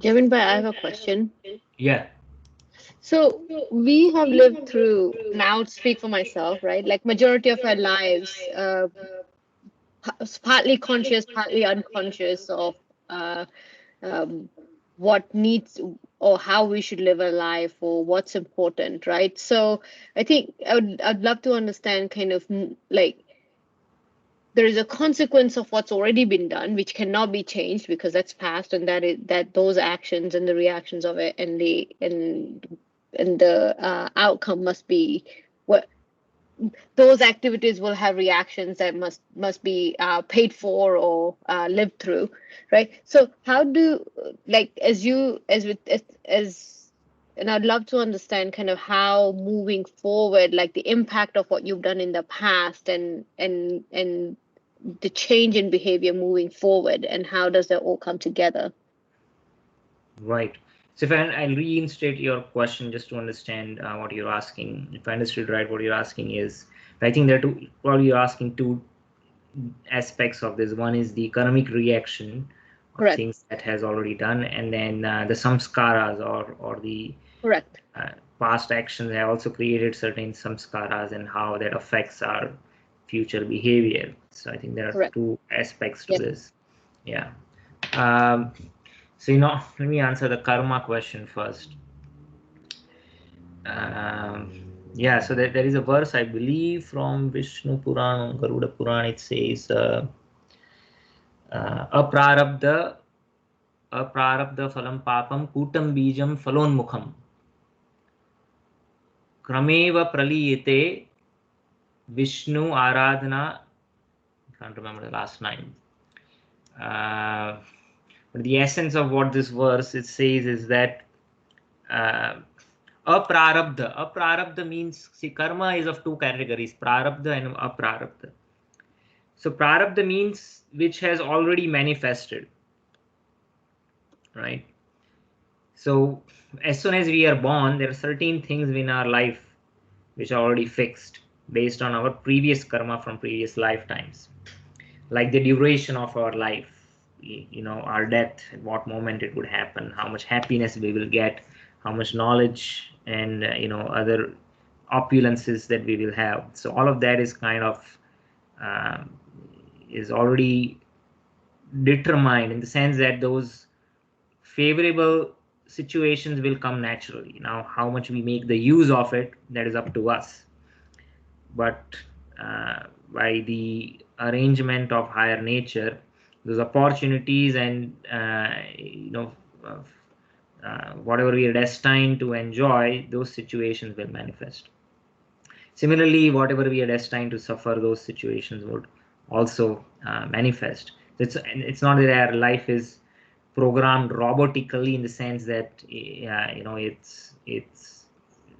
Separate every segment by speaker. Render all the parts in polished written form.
Speaker 1: Kevin, but I have a question.
Speaker 2: Yeah.
Speaker 1: So we have lived through, now to speak for myself, right? Like majority of our lives, partly conscious, partly unconscious of uh, um, what needs or how we should live our life or what's important, right? So I think I'd love to understand kind of like there is a consequence of what's already been done, which cannot be changed because that's past, and that is that those actions and the reactions of it and the outcome must be what those activities will have reactions that must be paid for or lived through, right? So how do like as you as with as and I'd love to understand kind of how moving forward, like the impact of what you've done in the past and the change in behavior moving forward, and how does that all come together?
Speaker 2: Right. So if I'll reinstate your question just to understand what you're asking. If I understood right, what you're asking is, I think there are two, probably you're asking two aspects of this. One is the karmic reaction of
Speaker 1: Correct.
Speaker 2: things that has already done, and then the samskaras or the
Speaker 1: Correct.
Speaker 2: past actions have also created certain samskaras and how that affects our future behavior. So I think there are
Speaker 1: Correct.
Speaker 2: two aspects to
Speaker 1: Yep.
Speaker 2: this. Yeah. Um, so let me answer the karma question first. Um, yeah, so there is a verse I believe from Vishnu Puran, Garuda Puran. It says, "Aprarabdha, aprarabdha phalam papam kutam bijam falonmukham krameva praliyete Vishnu Aradhana." I can't remember the last line. Uh, but the essence of what this verse it says is that uh, aprarabdha means, see, karma is of two categories, prarabdha and aprarabdha. So prarabdha means which has already manifested, right? So as soon as we are born, there are certain things in our life which are already fixed based on our previous karma from previous lifetimes, like the duration of our life, our death, at what moment it would happen, how much happiness we will get, how much knowledge and other opulences that we will have. So all of that is kind of um, is already determined in the sense that those favorable situations will come naturally. Now how much we make the use of it, that is up to us. But by the arrangement of higher nature, those opportunities and uh, whatever we are destined to enjoy, those situations will manifest. Similarly, whatever we are destined to suffer, those situations would also manifest. It's not that our life is programmed robotically in the sense that it's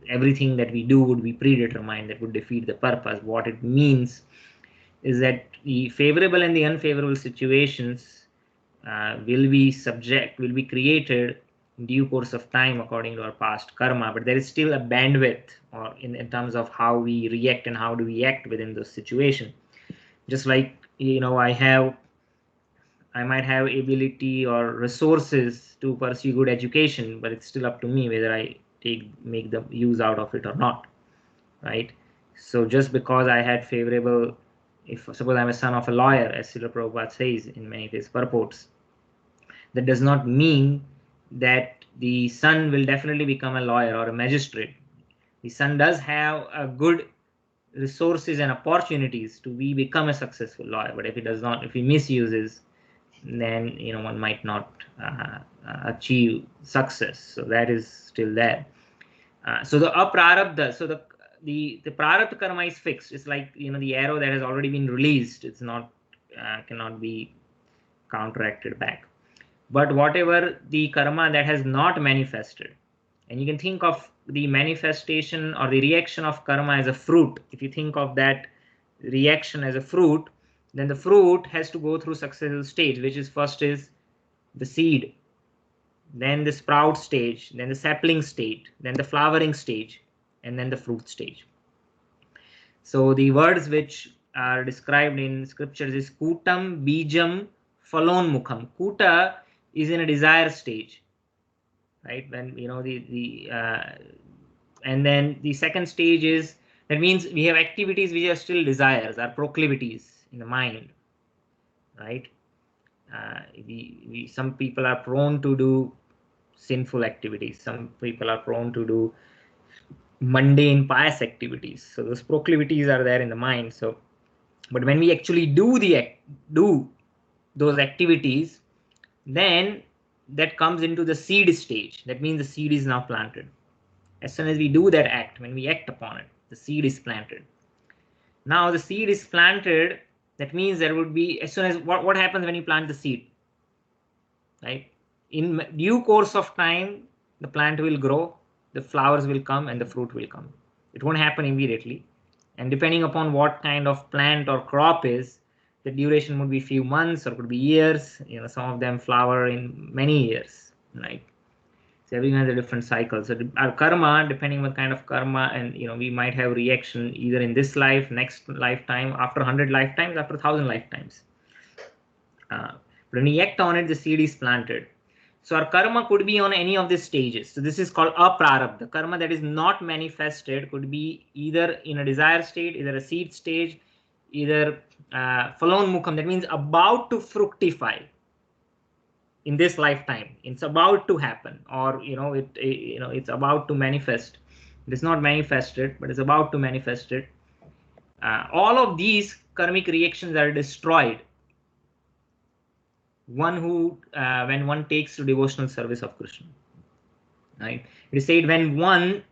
Speaker 2: everything that we do would be predetermined, that would defeat the purpose. What it means is that the favorable and the unfavorable situations will be created in due course of time according to our past karma, but there is still a bandwidth or in terms of how we react and how do we act within those situations. Just like I might have ability or resources to pursue good education, but it's still up to me whether I make the use out of it or not, right? So just because I had favorable, if suppose I'm a son of a lawyer, as Srila Prabhupada says in many of his purports, that does not mean that the son will definitely become a lawyer or a magistrate. The son does have a good resources and opportunities to become a successful lawyer, but if he does not, if he misuses, then one might not achieve success. So that is still there. So the aprarabdha, so the prarabdha karma is fixed. It's like the arrow that has already been released. It's not cannot be counteracted back. But whatever the karma that has not manifested, and you can think of the manifestation or the reaction of karma as a fruit. If you think of that reaction as a fruit, then the fruit has to go through successive stage, which is first is the seed, then the sprout stage, then the sapling stage, then the flowering stage, and then the fruit stage. So the words which are described in scriptures is kutam, bijam, falon mukham. Kuta is in a desire stage. right? When and then the second stage is, that means we have activities which are still desires, are proclivities in the mind, right? Some people are prone to do sinful activities. Some people are prone to do mundane pious activities. So those proclivities are there in the mind. So, but when we actually do those activities, then that comes into the seed stage. That means the seed is now planted. As soon as we do that act, when we act upon it, the seed is planted. Now the seed is planted. That means there would be, as soon as what happens when you plant the seed, right? In due course of time, the plant will grow, the flowers will come, and the fruit will come. It won't happen immediately, and depending upon what kind of plant or crop is, the duration would be few months or could be years. Some of them flower in many years, right? So everyone has a different cycle. So our karma, depending on what kind of karma, and we might have reaction either in this life, next lifetime, after 100 lifetimes, after 1,000 lifetimes. When we act on it, the seed is planted. So our karma could be on any of these stages. So this is called aprarabdha. Karma that is not manifested could be either in a desire state, either a seed stage, either phalonmukham, that means about to fructify in this lifetime. It's about to happen, or it's about to manifest. It is not manifested, but it's about to manifest it. All of these karmic reactions are destroyed when one takes to devotional service of Krishna, right? It is said when one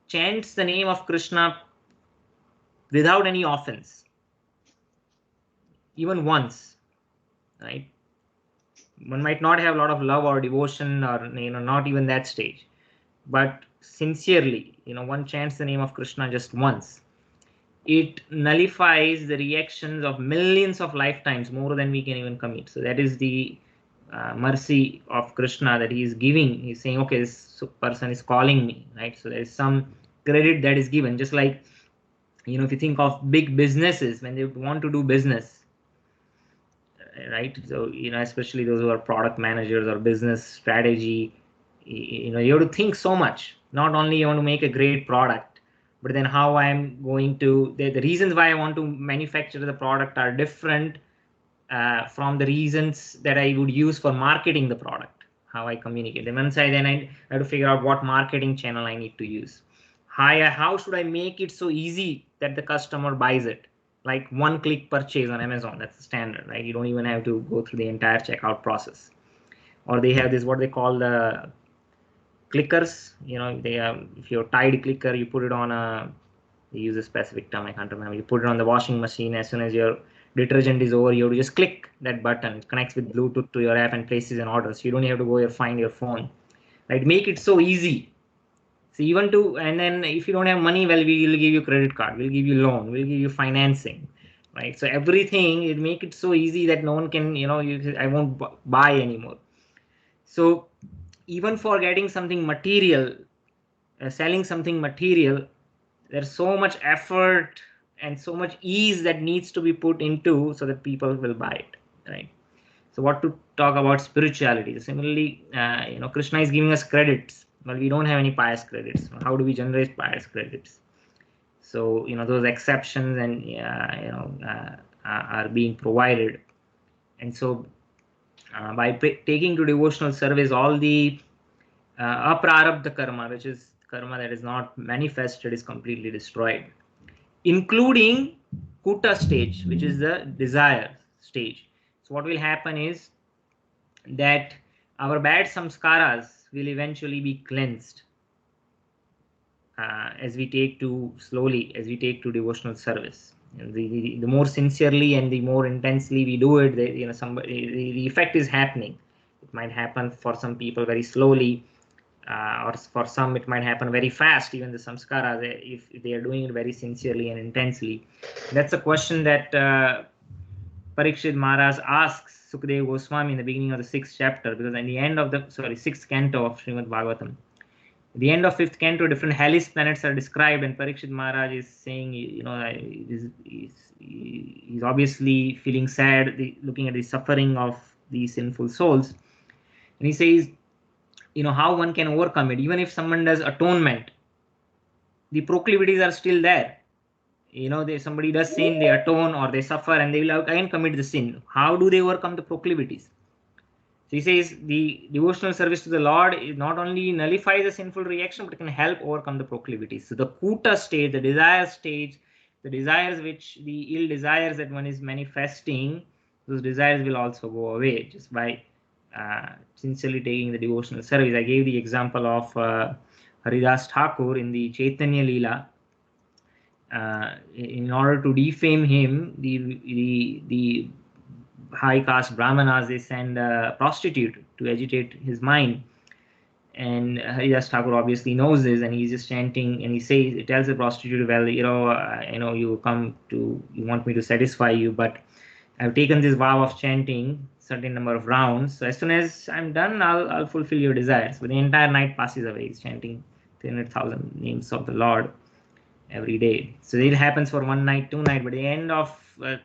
Speaker 2: chants the name of Krishna without any offense, even once, right? One might not have a lot of love or devotion, or not even that stage, but sincerely, one chants the name of Krishna just once, it nullifies the reactions of millions of lifetimes, more than we can even commit. So that is the mercy of Krishna that he is giving. He's saying, okay, this person is calling me, right? So there is some credit that is given. Just like, if you think of big businesses, when they want to do business, right? So, especially those who are product managers or business strategy, you have to think so much. Not only you want to make a great product, but then how I'm going to, the reasons why I want to manufacture the product are different from the reasons that I would use for marketing the product, how I communicate. Then once then I have to figure out what marketing channel I need to use. How should I make it so easy that the customer buys it? Like one-click purchase on Amazon, that's the standard, right? You don't even have to go through the entire checkout process. Or they have this, what they call the clickers. They have, if you're Tide clicker, you put it on they use a specific term, I can't remember. You put it on the washing machine. As soon as your detergent is over, you have to just click that button. It connects with Bluetooth to your app and places an order. So you don't have to go or find your phone, right? Make it so easy. So and then if you don't have money, well, we will give you credit card, we'll give you loan, we'll give you financing, right? So everything, it make it so easy that no one can, I won't buy anymore. So even for getting something material, selling something material, there's so much effort and so much ease that needs to be put into so that people will buy it, right? So what to talk about spirituality? Similarly, Krishna is giving us credits. Well, we don't have any pious credits. How do we generate pious credits? So those exceptions and are being provided, and so by taking to devotional service, all the aprarabdha karma, which is karma that is not manifested, is completely destroyed, including kuta stage, which is the desire stage. So what will happen is that our bad samskaras will eventually be cleansed as we take to devotional service. And the more sincerely and the more intensely we do it, the effect is happening. It might happen for some people very slowly, or for some it might happen very fast. Even the samskaras, if they are doing it very sincerely and intensely. That's a question that Parikshit Maharaj asks Sukadeva Goswami in the beginning of the 6th chapter, because at the end of the 6th canto of Srimad Bhagavatam, at the end of 5th canto, different hellish planets are described, and Parikshit Maharaj is saying, he's obviously feeling sad, looking at the suffering of these sinful souls, and he says, how one can overcome it. Even if someone does atonement, the proclivities are still there. Somebody does sin, they atone or they suffer, and they will again commit the sin. How do they overcome the proclivities? So he says the devotional service to the Lord is not only nullifies the sinful reaction, but can help overcome the proclivities. So the kuta stage, the desire stage, the desires which the ill desires that one is manifesting, those desires will also go away just by sincerely taking the devotional service. I gave the example of Haridas Thakur in the Chaitanya Leela. In order to defame him, the high caste brahmanas, they send a prostitute to agitate his mind. And Haridas Thakur obviously knows this, and he's just chanting, and he tells the prostitute, well, I know you want me to satisfy you, but I've taken this vow of chanting certain number of rounds. So as soon as I'm done, I'll fulfill your desires. But the entire night passes away. He's chanting 300,000 names of the Lord every day. So it happens for 1 night, 2 nights, but at the end of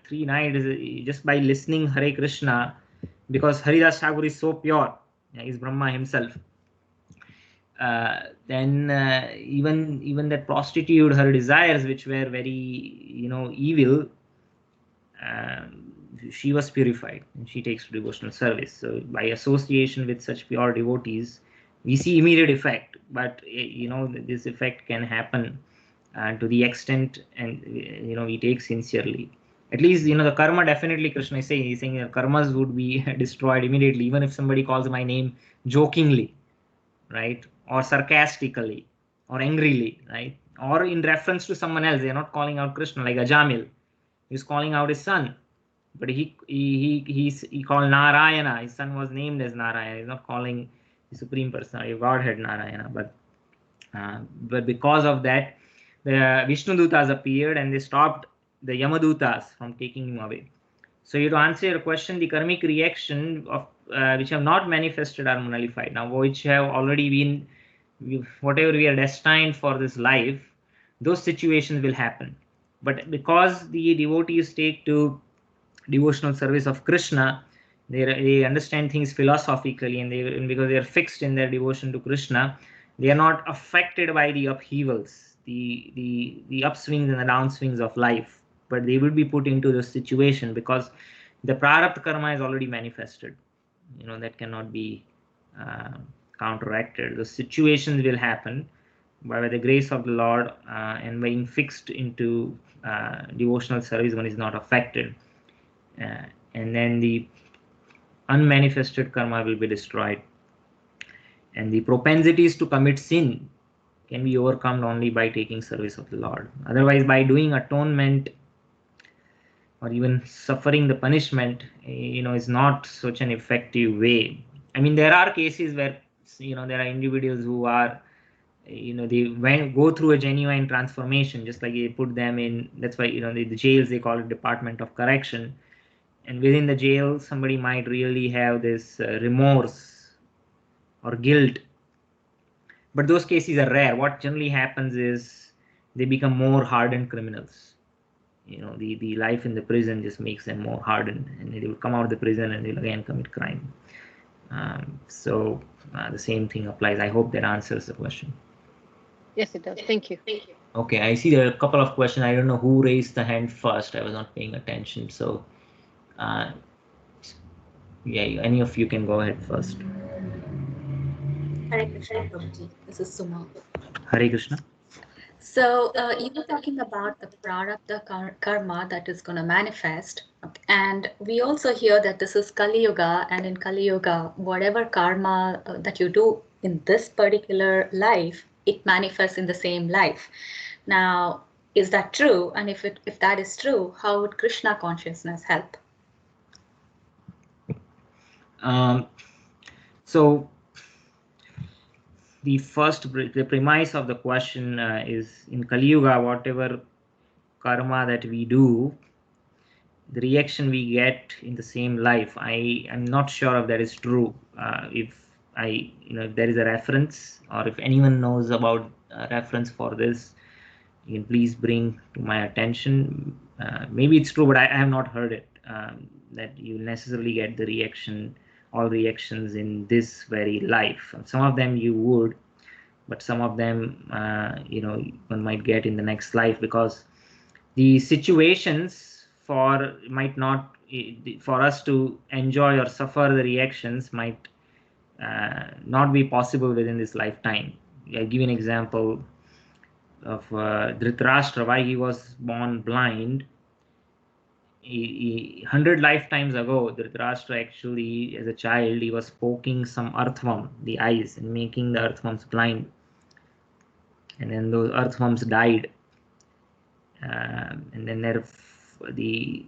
Speaker 2: 3 nights, just by listening Hare Krishna, because Haridas Thakur is so pure, he's Brahma himself. Then even that prostitute, her desires, which were very evil, she was purified, and she takes to devotional service. So by association with such pure devotees, we see immediate effect. But this effect can happen to the extent, and we take sincerely. At least the karma, definitely Krishna is saying, he's saying karmas would be destroyed immediately, even if somebody calls my name jokingly, right, or sarcastically, or angrily, right, or in reference to someone else. They are not calling out Krishna, like Ajamil. He's calling out his son, but he called Narayana. His son was named as Narayana. He's not calling the Supreme Personality of Godhead Narayana. But because of that, the Vishnu Dutas appeared, and they stopped the Yamadutas from taking him away. So to answer your question, the karmic reaction of which have not manifested are nullified. Now, which have already been, whatever we are destined for this life, those situations will happen. But because the devotees take to devotional service of Krishna, they understand things philosophically, and because they are fixed in their devotion to Krishna, they are not affected by the upheavals, the upswings and the downswings of life. But they will be put into the situation because the prarabdha karma is already manifested. That cannot be counteracted. The situations will happen, by the grace of the Lord, and being fixed into devotional service, one is not affected. And then the unmanifested karma will be destroyed. And the propensities to commit sin can be overcome only by taking service of the Lord. Otherwise, by doing atonement or even suffering the punishment, is not such an effective way. I mean, there are cases where there are individuals who are they go through a genuine transformation, just like they put them in. That's why the jails, they call it Department of Correction. And within the jail, somebody might really have this remorse or guilt, but those cases are rare. What generally happens is they become more hardened criminals. The life in the prison just makes them more hardened, and they will come out of the prison and they'll again commit crime. So the same thing applies. I hope that answers the question.
Speaker 1: Yes, it does. Thank you.
Speaker 2: Okay, I see there are a couple of questions. I don't know who raised the hand first. I was not paying attention. So, yeah, any of you can go ahead first.
Speaker 3: Hare Krishna, Prabhuji. This is Suma.
Speaker 2: Hare Krishna.
Speaker 3: So you were talking about the prarabdha karma that is going to manifest, and we also hear that this is Kali Yuga, and in Kali Yuga, whatever karma that you do in this particular life, it manifests in the same life. Now, is that true? And if that is true, how would Krishna consciousness help?
Speaker 2: So the premise of the question is, in Kali Yuga, whatever karma that we do, the reaction we get in the same life. I am not sure if that is true. If there is a reference, or if anyone knows about a reference for this, you can please bring to my attention. Maybe it's true, but I have not heard it, that you necessarily get the reaction all reactions in this very life. Some of them you would, but some of them one might get in the next life, because the situations might not, for us to enjoy or suffer the reactions might not be possible within this lifetime. I'll give you an example of Dhritarashtra, why he was born blind. 100 lifetimes ago, Dhritarashtra actually, as a child, he was poking some earthworm, the eyes, and making the earthworms blind. And then those earthworms died. And then the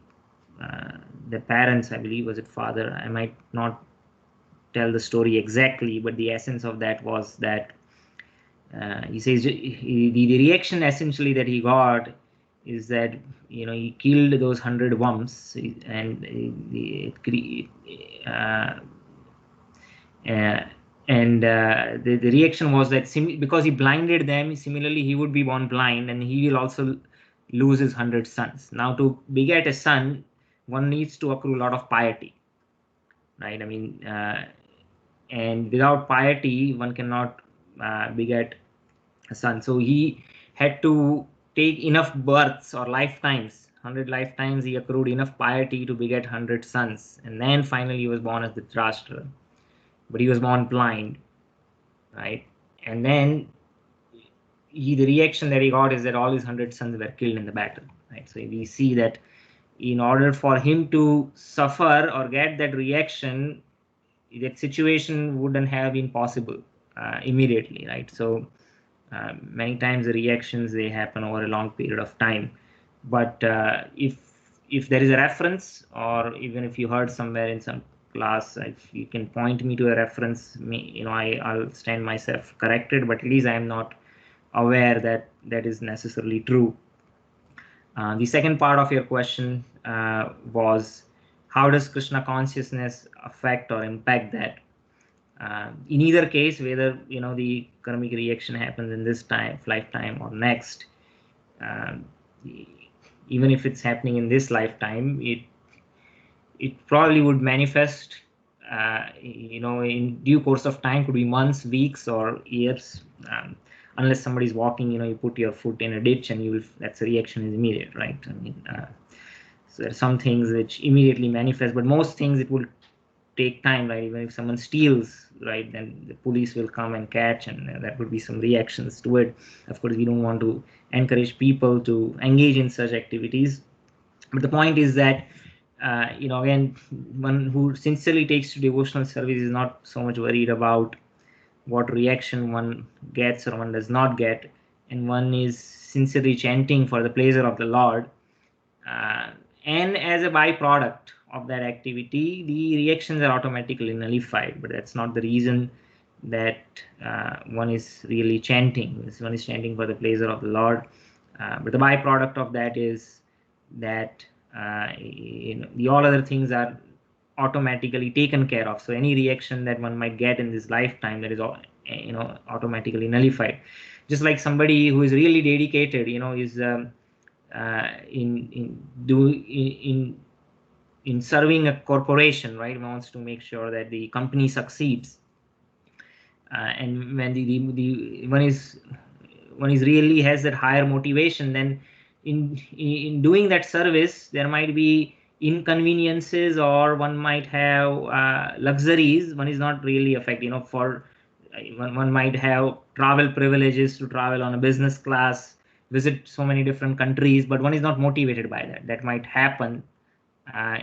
Speaker 2: parents, I believe, was it father? I might not tell the story exactly, but the essence of that was that he says the reaction essentially that he got is that he killed those 100 worms, and the reaction was that because he blinded them, similarly he would be born blind, and he will also lose his 100 sons. Now, to beget a son, one needs to accrue a lot of piety, right? I mean, and without piety, one cannot beget a son. So he had to take enough births or lifetimes, 100 lifetimes. He accrued enough piety to beget 100 sons, and then finally he was born as Dhritarashtra. But he was born blind, right? And then the reaction that he got is that all his 100 sons were killed in the battle, right? So we see that in order for him to suffer or get that reaction, that situation wouldn't have been possible immediately, right? So many times the reactions, they happen over a long period of time. But if there is a reference, or even if you heard somewhere in some class, if you can point me to a reference, I'll stand myself corrected, but at least I am not aware that that is necessarily true. The second part of your question was, how does Krishna consciousness affect or impact that? In either case, whether the karmic reaction happens in this lifetime or next, even if it's happening in this lifetime, it probably would manifest in due course of time. Could be months, weeks, or years. Unless somebody's walking, you put your foot in a ditch and that's a reaction is immediate, right? I mean, so there are some things which immediately manifest, but most things it will take time, right? Even if someone steals, right, then the police will come and catch, and there would be some reactions to it. Of course, we don't want to encourage people to engage in such activities, but the point is that again, one who sincerely takes to devotional service is not so much worried about what reaction one gets or one does not get, and one is sincerely chanting for the pleasure of the Lord, and as a byproduct of that activity, the reactions are automatically nullified. But that's not the reason that one is really chanting. One is chanting for the pleasure of the Lord, but the byproduct of that is that the all other things are automatically taken care of. So any reaction that one might get in this lifetime, that is automatically nullified. Just like somebody who is really dedicated, is in serving a corporation, right? Wants to make sure that the company succeeds, and when the one is really has that higher motivation, then in doing that service, there might be inconveniences, or one might have luxuries. One is not really affected, for one might have travel privileges to travel on a business class, visit so many different countries, but one is not motivated by that. That might happen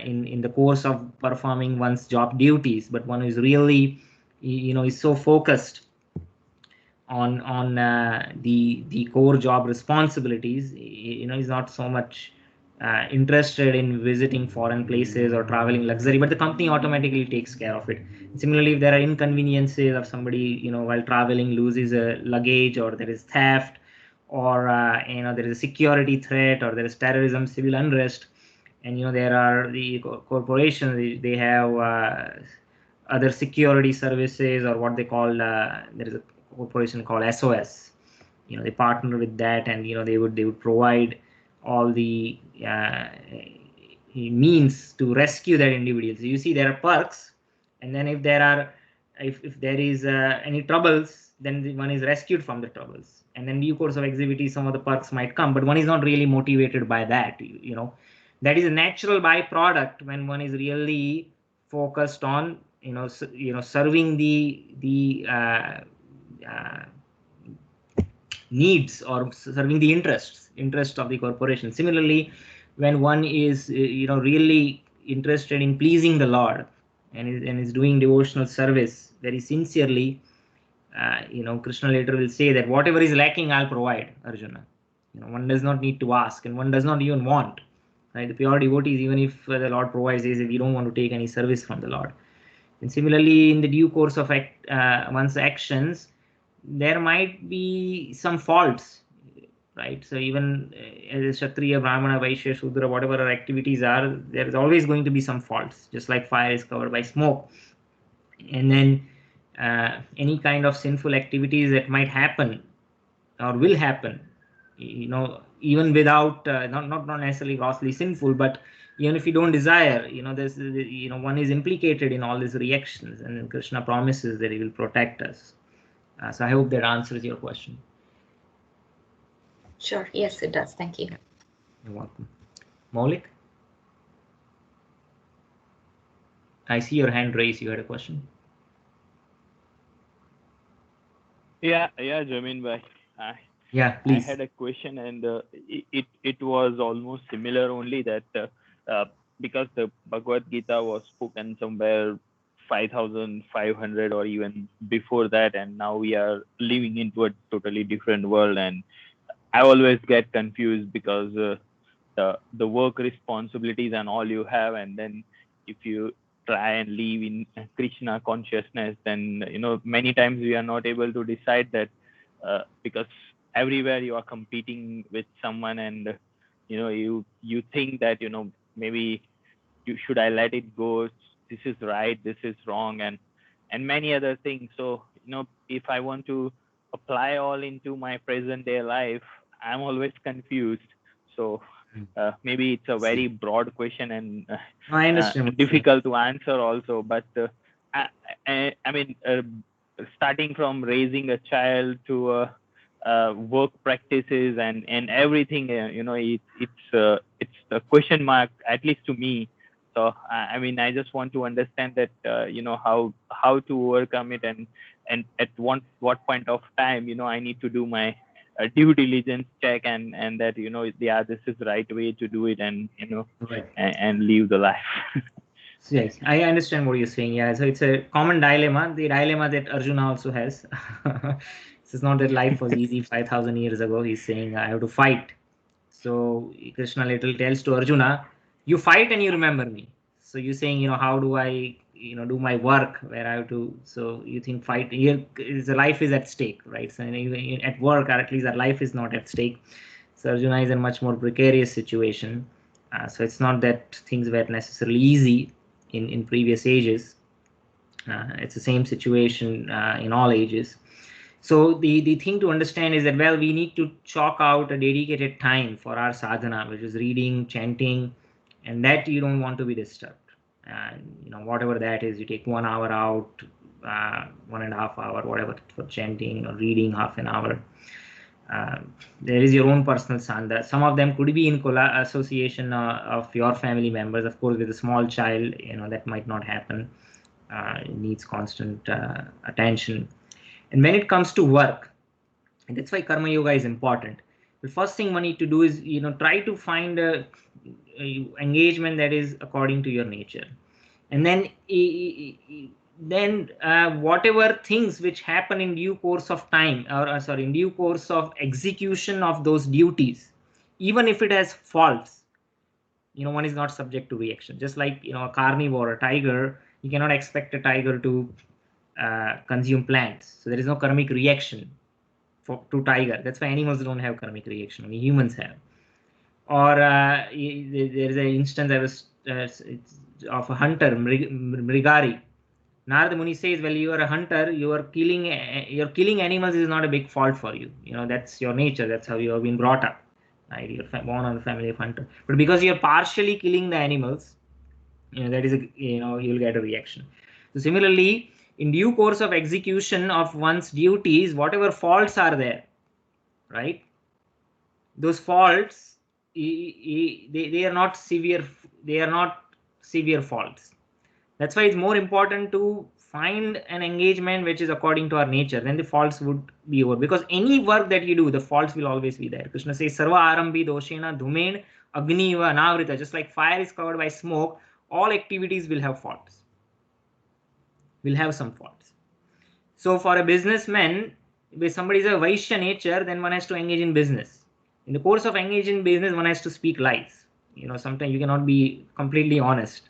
Speaker 2: in the course of performing one's job duties, but one is really is so focused on the core job responsibilities, is not so much interested in visiting foreign places or traveling luxury, but the company automatically takes care of it. Similarly, if there are inconveniences of somebody, while traveling loses a luggage, or there is theft, or there is a security threat, or there is terrorism, civil unrest, and there are the corporations, they have other security services, or what they call there is a corporation called SOS. They partner with that, and they would provide all the means to rescue that individual. So you see, there are perks, And then if there is any troubles, then one is rescued from the troubles. And then due course of activity, some of the perks might come, but one is not really motivated by that. That is a natural byproduct when one is really focused on serving the needs or serving the interest of the corporation. Similarly, when one is really interested in pleasing the Lord and is doing devotional service very sincerely, Krishna later will say that whatever is lacking, I'll provide, Arjuna. One does not need to ask, and one does not even want. Right? The pure devotees, even if the Lord provides, says we don't want to take any service from the Lord. And similarly, in the due course of one's actions, there might be some faults, right? So even as Kshatriya, Brahmana, Vaishya, Shudra, whatever our activities are, there is always going to be some faults, just like fire is covered by smoke. And then any kind of sinful activities that might happen or will happen, even without not necessarily grossly sinful, but even if you don't desire, there's one is implicated in all these reactions, and then Krishna promises that he will protect us. So I hope that answers your question.
Speaker 3: Sure. Yes, it does. Thank you.
Speaker 2: You're welcome. Maulik, I see your hand raised. You had a question.
Speaker 4: Yeah, Jamin bhai.
Speaker 2: Yeah, please.
Speaker 4: I had a question, and it was almost similar, only that because the Bhagavad Gita was spoken somewhere 5,500 or even before that, and now we are living into a totally different world, and I always get confused because the work responsibilities and all you have, and then if you try and live in Krishna consciousness, then many times we are not able to decide that because everywhere you are competing with someone, and you think that maybe should I let it go, this is right, this is wrong, and many other things. So if I want to apply all into my present day life, I'm always confused. So maybe it's a very broad question and
Speaker 2: I understand
Speaker 4: difficult to answer also, but I mean, starting from raising a child to work practices and everything, it's a question mark, at least to me. So I mean, I just want to understand that how to overcome it, and at what point of time I need to do my due diligence check, and that yeah, this is the right way to do it, and
Speaker 2: right.
Speaker 4: and live the life.
Speaker 2: Yes, I understand what you're saying. Yeah, so it's a common dilemma, the dilemma that Arjuna also has. It's not that life was easy 5,000 years ago. He's saying, I have to fight. So Krishna little tells to Arjuna, you fight and you remember me. So you're saying, how do I, do my work where I have to, so you think fight, here is the life is at stake, right? So at work, or at least that life is not at stake. So Arjuna is in a much more precarious situation. So it's not that things were necessarily easy in previous ages. It's the same situation in all ages. So the thing to understand is that, well, we need to chalk out a dedicated time for our sadhana, which is reading, chanting, and that you don't want to be disturbed. And whatever that is, you take 1 hour out, 1.5 hour, whatever, for chanting or reading, half an hour. There is your own personal sadhana. Some of them could be in association of your family members. Of course, with a small child, that might not happen. It needs constant attention. And when it comes to work, and that's why karma yoga is important. The first thing one need to do is try to find a engagement that is according to your nature, and then whatever things which happen in due course of time, or sorry, in due course of execution of those duties, even if it has faults, one is not subject to reaction. Just like a carnivore, a tiger, you cannot expect a tiger to consume plants, so there is no karmic reaction to tiger. That's why animals don't have karmic reaction, only humans have. Or there is an instance I was of a hunter, Mrigari. Narada Muni says, well, you are a hunter, you're killing animals is not a big fault for you. That's your nature, that's how you have been brought up, right? You're born on a family of hunter. But because you're partially killing the animals, that is you'll get a reaction. So similarly, in due course of execution of one's duties, whatever faults are there, right, those faults, they are not severe, they are not severe faults. That's why it's more important to find an engagement which is according to our nature. Then the faults would be over, because any work that you do, the faults will always be there. Krishna says sarva arambi doshena dhumen agni va anavrita. Just like fire is covered by smoke, all activities will have faults, will have some faults. So for a businessman, if somebody is a Vaishya nature, then one has to engage in business. In the course of engaging in business, one has to speak lies. Sometimes you cannot be completely honest.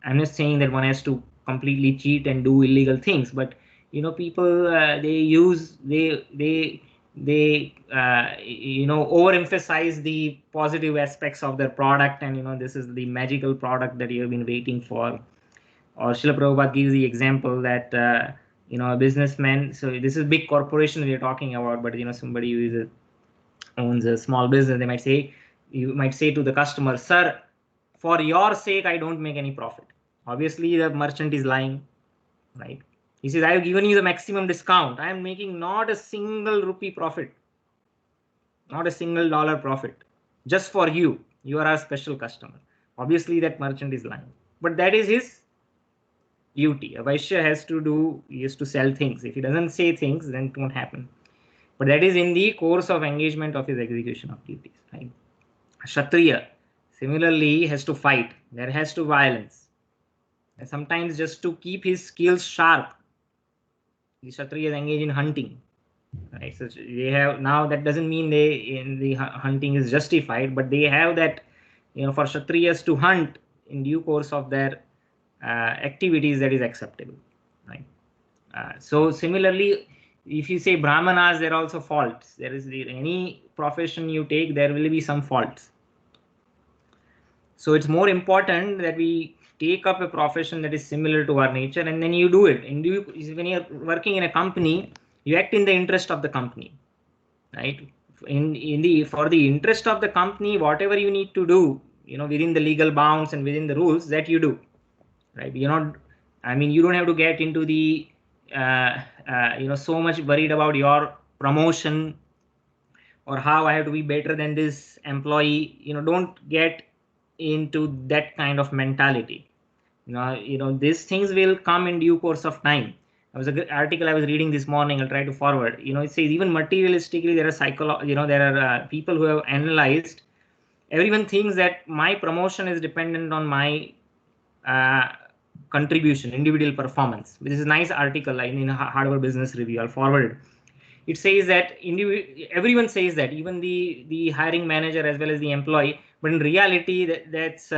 Speaker 2: I'm not saying that one has to completely cheat and do illegal things, but people they overemphasize the positive aspects of their product, and this is the magical product that you have been waiting for. Or Srila Prabhupada gives the example that a businessman. So this is big corporation we are talking about, but somebody who owns a small business, you might say to the customer, sir, for your sake I don't make any profit. Obviously the merchant is lying, right? He says, I have given you the maximum discount, I am making not a single rupee profit, not a single dollar profit, just for you, you are our special customer. Obviously that merchant is lying, but that is his duty. A Vaishya has to sell things. If he doesn't say things, then it won't happen. But that is in the course of engagement of his execution of duties, right? Kshatriya similarly has to fight. There has to violence. And sometimes just to keep his skills sharp, the Kshatriyas engage in hunting. Right? So they have, now that doesn't mean the hunting is justified, but they have that, for Kshatriyas to hunt in due course of their activities, that is acceptable, right? So similarly, if you say Brahmanas, there are also faults. There is any profession you take, there will be some faults. So it's more important that we take up a profession that is similar to our nature, and then you do it. When you're working in a company, you act in the interest of the company, right? For the interest of the company, whatever you need to do, within the legal bounds and within the rules, that you do, right? You don't have to get into the so much worried about your promotion or how I have to be better than this employee. Don't get into that kind of mentality. These things will come in due course of time. There was an article I was reading this morning. I'll try to forward. It says even materialistically, there are there are people who have analyzed. Everyone thinks that my promotion is dependent on my contribution, individual performance. This is a nice article in Harvard Business Review. I'll forward it. It says that everyone says that, even the hiring manager as well as the employee, but in reality that's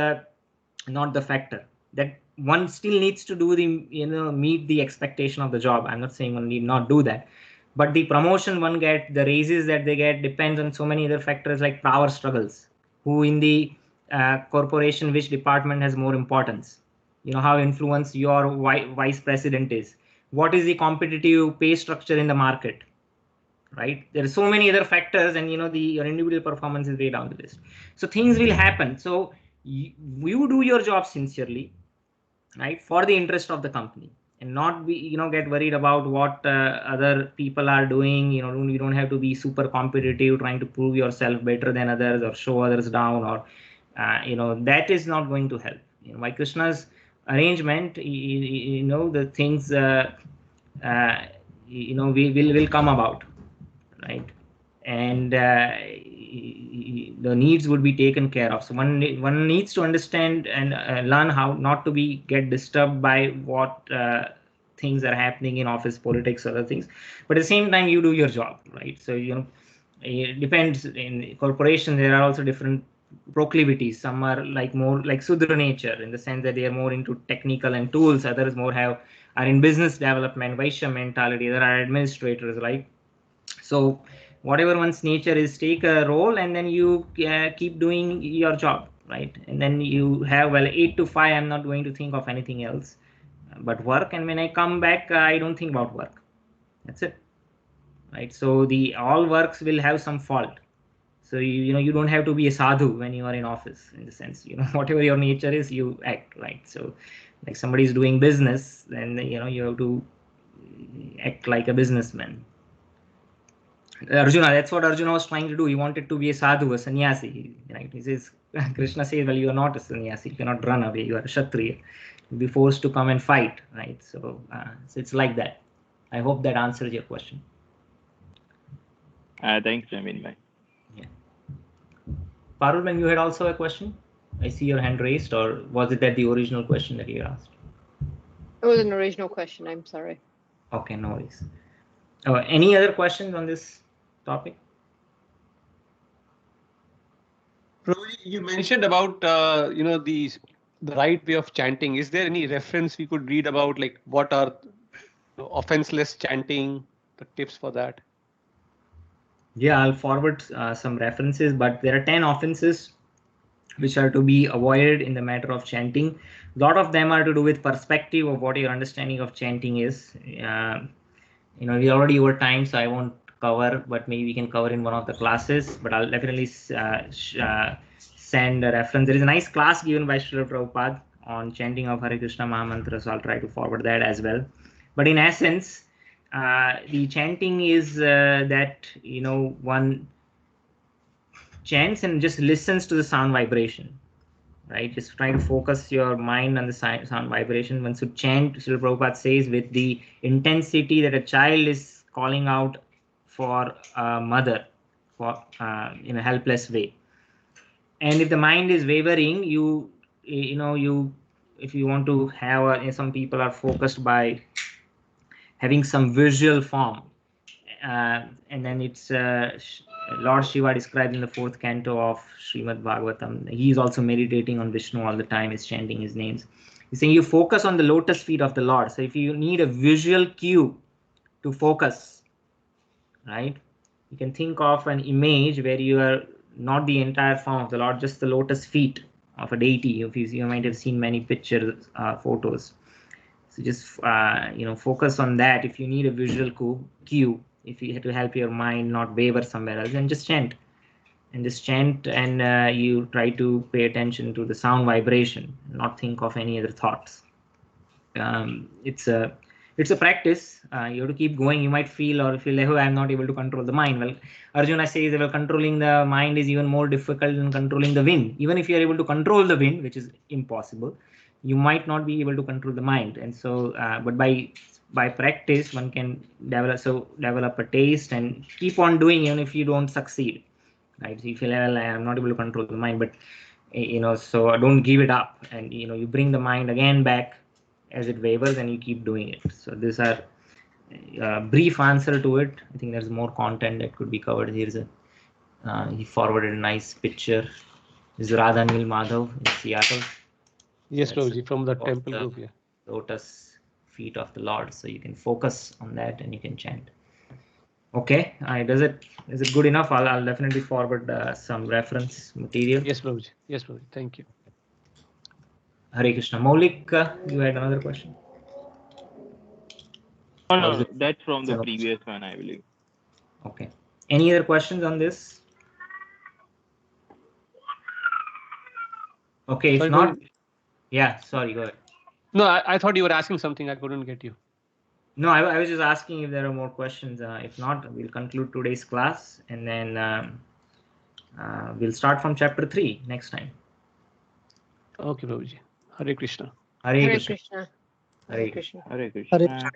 Speaker 2: not the factor. That one still needs to do meet the expectation of the job. I'm not saying one need not do that, but the promotion one get, the raises that they get, depends on so many other factors like power struggles. Who in the corporation, which department has more importance? How influenced your vice president is. What is the competitive pay structure in the market? Right? There are so many other factors, and your individual performance is way down the list. So things will happen. So you do your job sincerely, right, for the interest of the company, and not be get worried about what other people are doing. You don't have to be super competitive, trying to prove yourself better than others or show others down, or that is not going to help. By Krishna's arrangement, the things will come about, right? And the needs would be taken care of. So one needs to understand and learn how not to get disturbed by what things are happening in office politics, other things, but at the same time you do your job, right? So it depends. In corporations there are also different proclivities. Some are more like Sudra nature, in the sense that they are more into technical and tools. Others are in business development, Vaishya mentality. There are administrators, right? So whatever one's nature is, take a role and then you keep doing your job, right? And then you have 8 to 5, I'm not going to think of anything else but work, and when I come back I don't think about work. That's it, right? So all works will have some fault. So you don't have to be a sadhu when you are in office, in the sense, whatever your nature is, you act, right? So Like somebody is doing business, then you have to act like a businessman. Arjuna, that's what Arjuna was trying to do. He wanted to be a sadhu, a sannyasi. Right? He says, Krishna says, well, you are not a sannyasi. You cannot run away. You are a kshatriya. You'll be forced to come and fight. Right? So it's like that. I hope that answers your question.
Speaker 4: Thanks, Naveen bhai.
Speaker 2: Yeah. Parulman, you had also a question? I see your hand raised, or was it that the original question that you asked?
Speaker 1: It was an original question. I'm sorry.
Speaker 2: Okay, no worries. Any other questions on this topic?
Speaker 5: Prabhuji, you mentioned about the right way of chanting. Is there any reference we could read about, like what are offenseless chanting, the tips for that?
Speaker 2: Yeah, I'll forward some references, but there are 10 offenses which are to be avoided in the matter of chanting. A lot of them are to do with perspective of what your understanding of chanting is. We already over time, so I won't cover, but maybe we can cover in one of the classes. But I'll definitely send a reference. There is a nice class given by Srila Prabhupada on chanting of Hare Krishna Mahamantra, so I'll try to forward that as well. But in essence, the chanting is that one chants and just listens to the sound vibration, right? Just try to focus your mind on the sound vibration. One should chant, Srila Prabhupada says, with the intensity that a child is calling out for a mother in a helpless way. And if the mind is wavering, if you want to have some people are focused by having some visual form, and then it's Lord Shiva described in the 4th canto of Srimad Bhagavatam. He is also meditating on Vishnu all the time, is chanting his names. He's saying you focus on the lotus feet of the Lord. So if you need a visual cue to focus, right, you can think of an image where you are not the entire form of the Lord, just the lotus feet of a deity. You might have seen many pictures, photos. So just focus on that. If you need a visual cue, if you have to help your mind not waver somewhere else, then just chant. And just chant, and you try to pay attention to the sound vibration, not think of any other thoughts. It's a practice. You have to keep going. You might feel like, oh, I'm not able to control the mind. Well, Arjuna says that controlling the mind is even more difficult than controlling the wind. Even if you are able to control the wind, which is impossible, you might not be able to control the mind. And so, but by practice, one can develop a taste and keep on doing even if you don't succeed. Right? So you feel, well, I'm not able to control the mind, but so don't give it up, and you bring the mind again back as it wavers, and you keep doing it. So these are a brief answer to it. I think there's more content that could be covered. Here's he forwarded a nice picture. This is Radha Nil Madhav in Seattle.
Speaker 5: Yes, Prabhuji, from the temple group. Yeah.
Speaker 2: Lotus feet of the Lord. So you can focus on that and you can chant. Okay, is it good enough? I'll definitely forward some reference material.
Speaker 5: Yes, Prabhuji. Yes, Prabhuji. Thank you.
Speaker 2: Hare Krishna. Maulik, you had another question?
Speaker 4: No, that's from the previous one, I believe.
Speaker 2: Okay. Any other questions on this? Okay, if not, yeah, sorry, go ahead.
Speaker 5: No, I thought you were asking something. I couldn't get you.
Speaker 2: No, I was just asking if there are more questions. If not, we'll conclude today's class, and then we'll start from chapter 3 next time.
Speaker 5: Okay, Prabhuji. Hare Krishna.
Speaker 2: Hare Krishna.
Speaker 1: Hare Krishna.
Speaker 4: Hare Krishna.